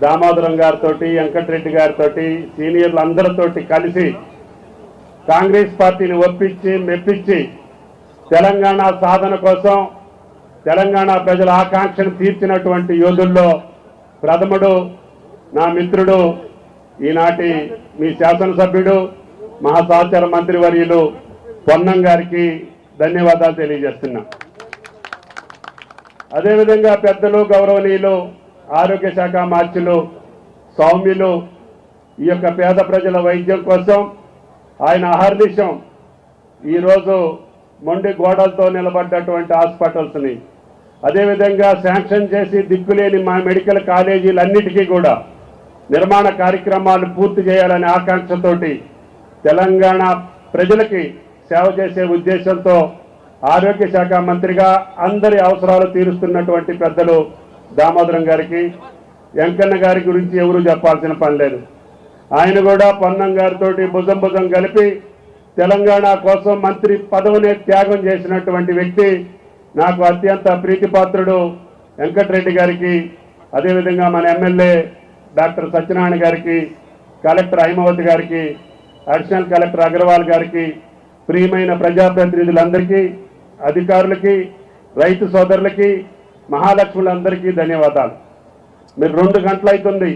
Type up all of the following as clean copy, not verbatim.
దామోదరం గారితో, వెంకటరెడ్డి గారితో, సీనియర్లు అందరితో కలిసి కాంగ్రెస్ పార్టీని ఒప్పించి మెప్పించి తెలంగాణ సాధన కోసం తెలంగాణ ప్రజల ఆకాంక్షను తీర్చినటువంటి యోధుల్లో ప్రథముడు నా మిత్రుడు, ఈనాటి మీ శాసనసభ్యుడు, మా సహచర మంత్రివర్యులు పొన్నం గారికి ధన్యవాదాలు తెలియజేస్తున్నా. అదేవిధంగా పెద్దలు, గౌరవనీయులు, ఆరోగ్య శాఖ మార్చులు, సౌమ్యులు ఈ యొక్క పేద ప్రజల వైద్యం కోసం ఆయన అహర్నిశం ఈరోజు మొండి గోడలతో నిలబడ్డటువంటి హాస్పిటల్స్ని, అదేవిధంగా శాంక్షన్ చేసి దిక్కులేని మా మెడికల్ కాలేజీలన్నిటికీ కూడా నిర్మాణ కార్యక్రమాలు పూర్తి చేయాలనే ఆకాంక్షతోటి తెలంగాణ ప్రజలకి సేవ చేసే ఉద్దేశంతో ఆరోగ్య శాఖ మంత్రిగా అందరి అవసరాలు తీరుస్తున్నటువంటి పెద్దలు దామోదరం గారికి, వెంకన్న గారి గురించి ఎవరు చెప్పాల్సిన పని లేదు. ఆయన కూడా పొన్నం గారితో భుజం కలిపి తెలంగాణ కోసం మంత్రి పదవిని త్యాగం చేసినటువంటి వ్యక్తి. నాకు అత్యంత ప్రీతిపాత్రుడు వెంకటరెడ్డి గారికి, అదేవిధంగా మన ఎమ్మెల్యే డాక్టర్ సత్యనారాయణ గారికి, కలెక్టర్ హైమవతి గారికి, అడిషనల్ కలెక్టర్ అగర్వాల్ గారికి, ప్రియమైన ప్రజాప్రతినిధులందరికీ, అధికారులకి, రైతు సోదరులకి, మహాలక్ష్ములందరికీ ధన్యవాదాలు. మీరు 2 గంటలు అవుతుంది,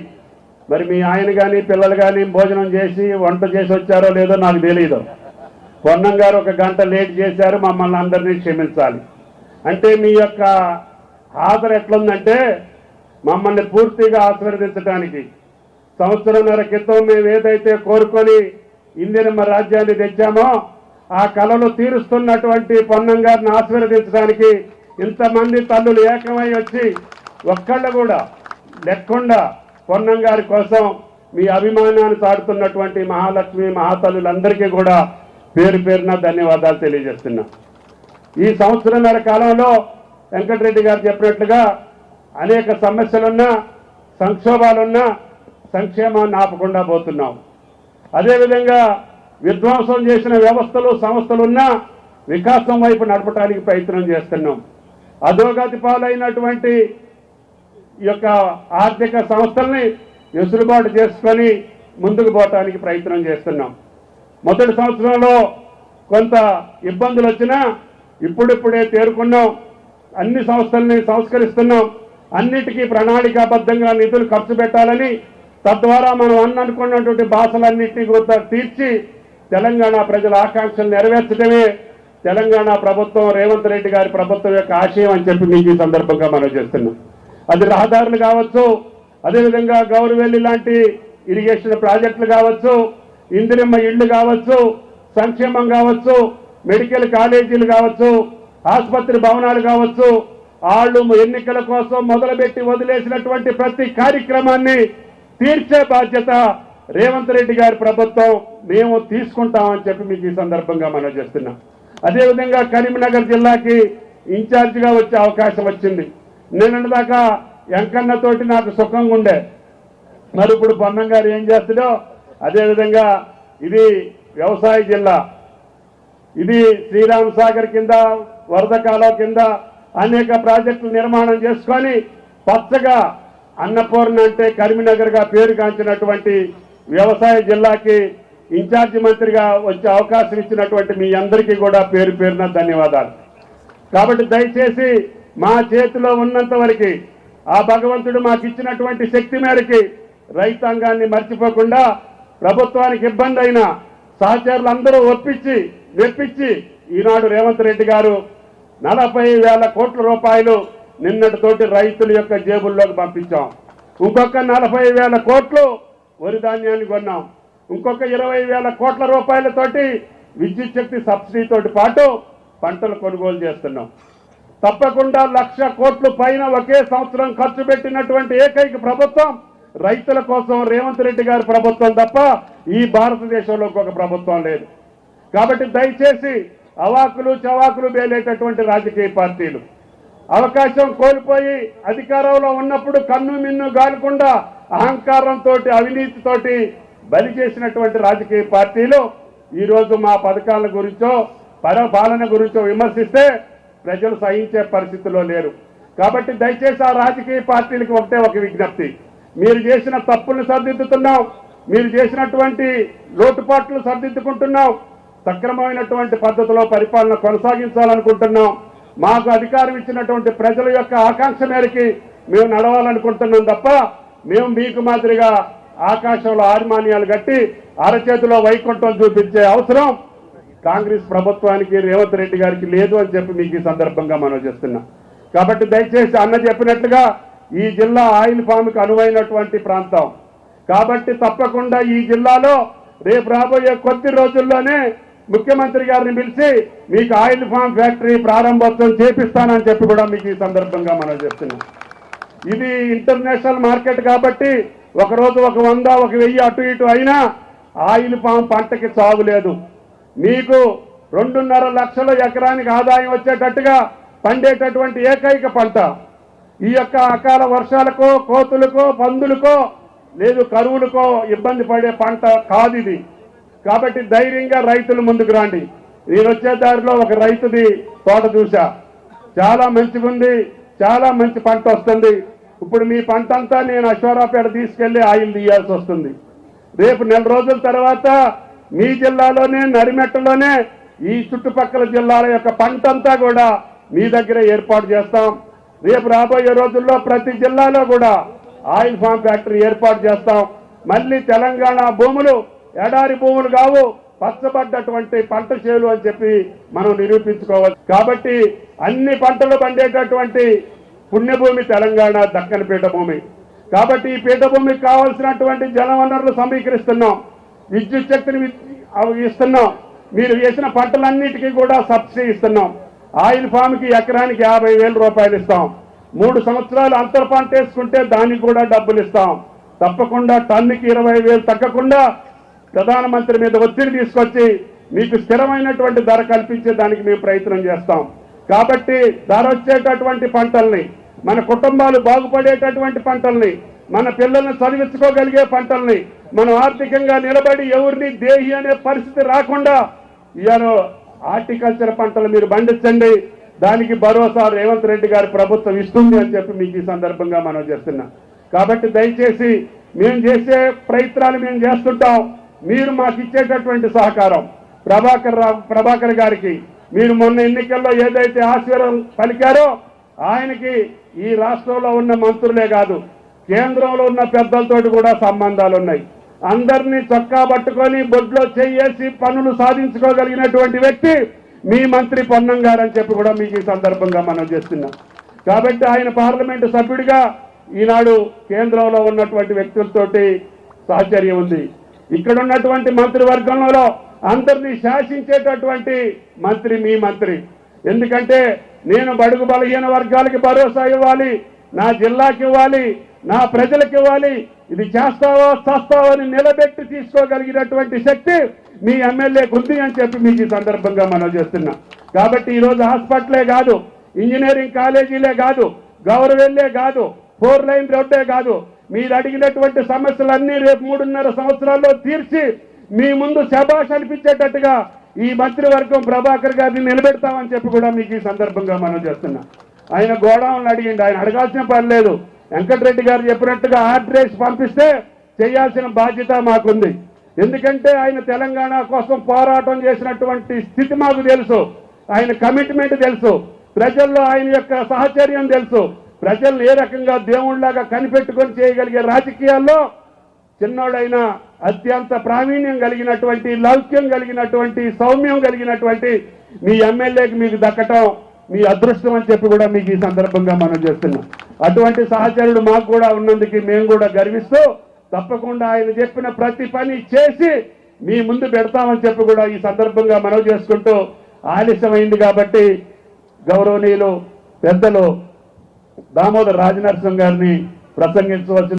మరి మీ ఆయన కానీ పిల్లలు కానీ భోజనం చేసి వంట చేసి వచ్చారో లేదో నాకు తెలియదు. పొన్నం గారు 1 గంట లేట్ చేశారు, మమ్మల్ని అందరినీ క్షమించాలి. అంటే మీ యొక్క హాజరు ఎట్లుందంటే మమ్మల్ని పూర్తిగా ఆశీర్వదించడానికి సంవత్సరంన్నర క్రితం మేము ఏదైతే కోరుకొని ఇందిరమ్మ రాజ్యాన్ని తెచ్చామో ఆ కళలు తీరుస్తున్నటువంటి పొన్నం గారిని ఆశీర్వదించడానికి ఇంతమంది తల్లులు ఏకమై వచ్చి ఒక్కళ్ళు కూడా లేకుండా పొన్నం గారి కోసం మీ అభిమానాన్ని చాటుతున్నటువంటి మహాలక్ష్మి మహాతల్లులందరికీ కూడా పేరు పేరున ధన్యవాదాలు తెలియజేస్తున్నా. ఈ సంవత్సరంన్నర కాలంలో వెంకటరెడ్డి గారు చెప్పినట్లుగా అనేక సమస్యలున్నా, సంక్షోభాలున్నా సంక్షేమాన్ని ఆపకుండా పోతున్నాం. అదేవిధంగా విధ్వంసం చేసిన వ్యవస్థలు, సంస్థలున్నా వికాసం వైపు నడపడానికి ప్రయత్నం చేస్తున్నాం. అధోగతి పాలైనటువంటి ఈ యొక్క ఆర్థిక సంస్థల్ని వెసులుబాటు చేసుకొని ముందుకు పోవటానికి ప్రయత్నం చేస్తున్నాం. మొదటి సంవత్సరంలో కొంత ఇబ్బందులు వచ్చినా ఇప్పుడిప్పుడే తేరుకున్నాం. అన్ని సంస్థల్ని సంస్కరిస్తున్నాం. అన్నిటికీ ప్రణాళికాబద్ధంగా నిధులు ఖర్చు పెట్టాలని, తద్వారా మనం అనుకున్నటువంటి భాషలన్నింటినీ కూడా తీర్చి తెలంగాణ ప్రజల ఆకాంక్షలు నెరవేర్చడమే తెలంగాణ ప్రభుత్వం, రేవంత్ రెడ్డి గారి ప్రభుత్వం యొక్క ఆశయం అని చెప్పి మీకు ఈ సందర్భంగా మనం చేస్తున్నాం. అది రహదారులు కావచ్చు, అదేవిధంగా గౌరవెల్లి లాంటి ఇరిగేషన్ ప్రాజెక్టులు కావచ్చు, ఇందిరమ్మ ఇళ్లు కావచ్చు, సంక్షేమం కావచ్చు, మెడికల్ కాలేజీలు కావచ్చు, ఆసుపత్రి భవనాలు కావచ్చు, వాళ్ళు ఎన్నికల కోసం మొదలుపెట్టి వదిలేసినటువంటి ప్రతి కార్యక్రమాన్ని తీర్చే బాధ్యత రేవంత్ రెడ్డి గారి ప్రభుత్వం మేము తీసుకుంటామని చెప్పి మీకు ఈ సందర్భంగా మనం చేస్తున్నాం. అదేవిధంగా కరీంనగర్ జిల్లాకి ఇన్ఛార్జిగా వచ్చే అవకాశం వచ్చింది. నిన్నటిదాకా వెంకన్నతోటి నాకు సుఖంగా ఉండే, మరి ఇప్పుడు పొన్నం గారు ఏం చేస్తాడో అదేవిధంగా ఇది వ్యవసాయ జిల్లా, ఇది శ్రీరామ్ సాగర్ కింద, వరద కాలువ కింద అనేక ప్రాజెక్టులు నిర్మాణం చేసుకొని పచ్చగా అన్నపూర్ణ అంటే కరీంనగర్గా పేరుగాంచినటువంటి వ్యవసాయ జిల్లాకి ఇన్ఛార్జి మంత్రిగా వచ్చే అవకాశం ఇచ్చినటువంటి మీ అందరికీ కూడా పేరు పేరున ధన్యవాదాలు. కాబట్టి దయచేసి మా చేతిలో ఉన్నంత వరకు ఆ భగవంతుడు మాకు ఇచ్చినటువంటి శక్తి మేరకి రైతాంగాన్ని మర్చిపోకుండా ప్రభుత్వానికి ఇబ్బంది అయిన సహచరులందరూ ఒప్పించి మెప్పించి ఈనాడు రేవంత్ రెడ్డి గారు 40,000 కోట్ల రూపాయలు నిన్నటితోటి రైతుల యొక్క జేబుల్లోకి పంపించాం. ఇంకొక 40,000 కోట్లు వరి ధాన్యాన్ని కొన్నాం. ఇంకొక 20,000 కోట్ల రూపాయలతోటి విద్యుత్ శక్తి సబ్సిడీతోటి పాటు పంటలు కొనుగోలు చేస్తున్నాం. తప్పకుండా 1,00,000 కోట్ల పైన ఒకే సంవత్సరం ఖర్చు పెట్టినటువంటి ఏకైక ప్రభుత్వం రైతుల కోసం రేవంత్ రెడ్డి గారి ప్రభుత్వం తప్ప ఈ భారతదేశంలో ఇంకొక ప్రభుత్వం లేదు. కాబట్టి దయచేసి అవాకులు చవాకులు వేలేటటువంటి రాజకీయ పార్టీలు అవకాశం కోల్పోయి అధికారంలో ఉన్నప్పుడు కన్ను మిన్ను గాలకుండా అహంకారంతో, అవినీతితోటి బలి చేసినటువంటి రాజకీయ పార్టీలు ఈరోజు మా పథకాల గురించో పాలన గురించో విమర్శిస్తే ప్రజలు సహించే పరిస్థితిలో లేరు. కాబట్టి దయచేసి ఆ రాజకీయ పార్టీలకు ఒకటే ఒక విజ్ఞప్తి, మీరు చేసిన తప్పులను సరిదిద్దుతున్నాం, మీరు చేసినటువంటి లోటుపాట్లు సరిదిద్దుకుంటున్నాం, సక్రమమైనటువంటి పద్ధతిలో పరిపాలన కొనసాగించాలనుకుంటున్నాం. మాకు అధికారం ఇచ్చినటువంటి ప్రజల యొక్క ఆకాంక్ష మేరకి మేము నడవాలనుకుంటున్నాం తప్ప మేము మీకు మాదిరిగా ఆకాశంలో ఆర్మాన్యాలు కట్టి అరచేతిలో వైకుంఠం చూపించే అవసరం కాంగ్రెస్ ప్రభుత్వానికి రేవంత్ రెడ్డి గారికి లేదు అని చెప్పి మీకు ఈ సందర్భంగా మనం చేస్తున్నాం. కాబట్టి దయచేసి అన్న చెప్పినట్లుగా ఈ జిల్లా ఆయిల్ ఫామ్కి అనువైనటువంటి ప్రాంతం కాబట్టి తప్పకుండా ఈ జిల్లాలో రేపు రాబోయే కొద్ది రోజుల్లోనే ముఖ్యమంత్రి గారిని పిలిచి మీకు ఆయిల్ ఫామ్ ఫ్యాక్టరీ ప్రారంభోత్సవం చేపిస్తానని చెప్పి కూడా మీకు ఈ సందర్భంగా మనం చెప్తున్నాం. ఇది ఇంటర్నేషనల్ మార్కెట్ కాబట్టి ఒకరోజు 100, 1000 అటు ఇటు అయినా ఆయిల్ ఫామ్ పంటకి సాగు లేదు. మీకు 2.5 లక్షల ఎకరానికి ఆదాయం వచ్చేటట్టుగా పండేటటువంటి ఏకైక పంట ఈ యొక్క అకాల వర్షాలకో, కోతులకో, పందులకో లేదు కరువులకో ఇబ్బంది పడే పంట కాదు ఇది. కాబట్టి ధైర్యంగా రైతులు ముందుకు రండి. నేను వచ్చే దారిలో ఒక రైతుది తోట చూసా, చాలా మంచిగుంది, చాలా మంచి పంట వస్తుంది. ఇప్పుడు మీ పంట అంతా నేను అశ్వారాపేట తీసుకెళ్లి ఆయిల్ తీయాల్సి వస్తుంది. రేపు 4 రోజుల తర్వాత మీ జిల్లాలోనే నరిమెట్టలోనే ఈ చుట్టుపక్కల జిల్లాల యొక్క పంట అంతా కూడా మీ దగ్గర ఏర్పాటు చేస్తాం. రేపు రాబోయే రోజుల్లో ప్రతి జిల్లాలో కూడా ఆయిల్ ఫామ్ ఫ్యాక్టరీ ఏర్పాటు చేస్తాం. మళ్ళీ తెలంగాణ భూములు ఎడారి భూములు కావు, పచ్చబడ్డటువంటి పంట చేలు అని చెప్పి మనం నిరూపించుకోవాలి. కాబట్టి అన్ని పంటలు పండేటటువంటి పుణ్యభూమి తెలంగాణ దక్కని పీఠభూమి. కాబట్టి ఈ పీఠభూమికి కావాల్సినటువంటి జలవనరులు సమీకరిస్తున్నాం, విద్యుత్ శక్తిని ఇస్తున్నాం, మీరు వేసిన పంటలన్నిటికీ కూడా సబ్సిడీ ఇస్తున్నాం. ఆయిల్ ఫామ్కి ఎకరానికి 50,000 రూపాయలు ఇస్తాం. 3 సంవత్సరాలు అంతర పంట వేసుకుంటే దానికి కూడా డబ్బులు ఇస్తాం. తప్పకుండా టన్నుకి 20,000 తగ్గకుండా ప్రధానమంత్రి మీద ఒత్తిడి తీసుకొచ్చి మీకు స్థిరమైనటువంటి ధర కల్పించే దానికి మేము ప్రయత్నం చేస్తాం. కాబట్టి ధర వచ్చేటటువంటి పంటల్ని, మన కుటుంబాలు బాగుపడేటటువంటి పంటల్ని, మన పిల్లల్ని చదివించుకోగలిగే పంటల్ని, మనం ఆర్థికంగా నిలబడి ఎవరిని దేహి అనే పరిస్థితి రాకుండా ఇవాళ హార్టికల్చర్ పంటలు మీరు పండించండి. దానికి భరోసా రేవంత్ రెడ్డి గారి ప్రభుత్వం ఇస్తుంది అని చెప్పి మీకు ఈ సందర్భంగా మనం చేస్తున్నాం. కాబట్టి దయచేసి మేము చేసే ప్రయత్నాలు మేము చేస్తుంటాం. మీరు మాకు ఇచ్చేటటువంటి సహకారం ప్రభాకర్ గారికి మీరు మొన్న ఎన్నికల్లో ఏదైతే ఆశీర్వాదం పలికారో ఆయనకి ఈ రాష్ట్రంలో ఉన్న మంత్రులే కాదు కేంద్రంలో ఉన్న పెద్దలతోటి కూడా సంబంధాలు ఉన్నాయి. అందరినీ చొక్కా పట్టుకొని బొడ్లో చేసి పనులు సాధించుకోగలిగినటువంటి వ్యక్తి మీ మంత్రి పొన్నం గారు అని చెప్పి కూడా మీకు ఈ సందర్భంగా మనం చేస్తున్నాం. కాబట్టి ఆయన పార్లమెంటు సభ్యుడిగా ఈనాడు కేంద్రంలో ఉన్నటువంటి వ్యక్తులతోటి సాహచర్యం ఉంది. ఇక్కడ ఉన్నటువంటి మంత్రివర్గంలో అందరినీ శాసించేటటువంటి మంత్రి మీ మంత్రి. ఎందుకంటే నేను బడుగు బలహీన వర్గాలకి భరోసా ఇవ్వాలి, నా జిల్లాకి ఇవ్వాలి, నా ప్రజలకు ఇవ్వాలి, ఇది చేస్తావో చస్తావో అని నిలబెట్టి తీసుకోగలిగినటువంటి శక్తి మీ ఎమ్మెల్యేకు ఉంది అని చెప్పి మీకు ఈ సందర్భంగా మనం చేస్తున్నాం. కాబట్టి ఈరోజు హాస్పిటలే కాదు, ఇంజనీరింగ్ కాలేజీలే కాదు, గవర్నమెంట్లే కాదు, 4 లైన్ రోడ్డే కాదు, మీరు అడిగినటువంటి సమస్యలన్నీ రేపు 3.5 సంవత్సరాల్లో తీర్చి మీ ముందు శభాష్ అనిపించేటట్టుగా ఈ మంత్రివర్గం ప్రభాకర్ గారిని నిలబెడతామని చెప్పి కూడా మీకు ఈ సందర్భంగా మనం చేస్తున్నాం. ఆయన గోడౌన్లు అడిగిండి, ఆయన అడగాల్సిన పని లేదు. వెంకటరెడ్డి గారు చెప్పినట్టుగా ఆర్డర్ పంపిస్తే చేయాల్సిన బాధ్యత మాకుంది. ఎందుకంటే ఆయన తెలంగాణ కోసం పోరాటం చేసినటువంటి స్థితి మాకు తెలుసు, ఆయన కమిట్మెంట్ తెలుసు, ప్రజల్లో ఆయన యొక్క సహచర్యం తెలుసు, ప్రజలను ఏ రకంగా దేవుళ్లాగా కనిపెట్టుకొని చేయగలిగే రాజకీయాల్లో చిన్నోడైనా అత్యంత ప్రావీణ్యం కలిగినటువంటి, లౌక్యం కలిగినటువంటి, సౌమ్యం కలిగినటువంటి మీ ఎమ్మెల్యేకి మీకు దక్కటం మీ అదృష్టం అని చెప్పి కూడా మీకు ఈ సందర్భంగా మనం చేస్తున్నాం. అటువంటి సహచరుడు మాకు కూడా ఉన్నందుకు మేము కూడా గర్విస్తూ తప్పకుండా ఆయన చెప్పిన ప్రతి పని చేసి మీ ముందు పెడతామని చెప్పి కూడా ఈ సందర్భంగా మనం చేసుకుంటూ ఆలస్యమైంది కాబట్టి గౌరవనీయులు పెద్దలు దామోదర్ రాజనరసింహ గారిని ప్రసంగించవలసిన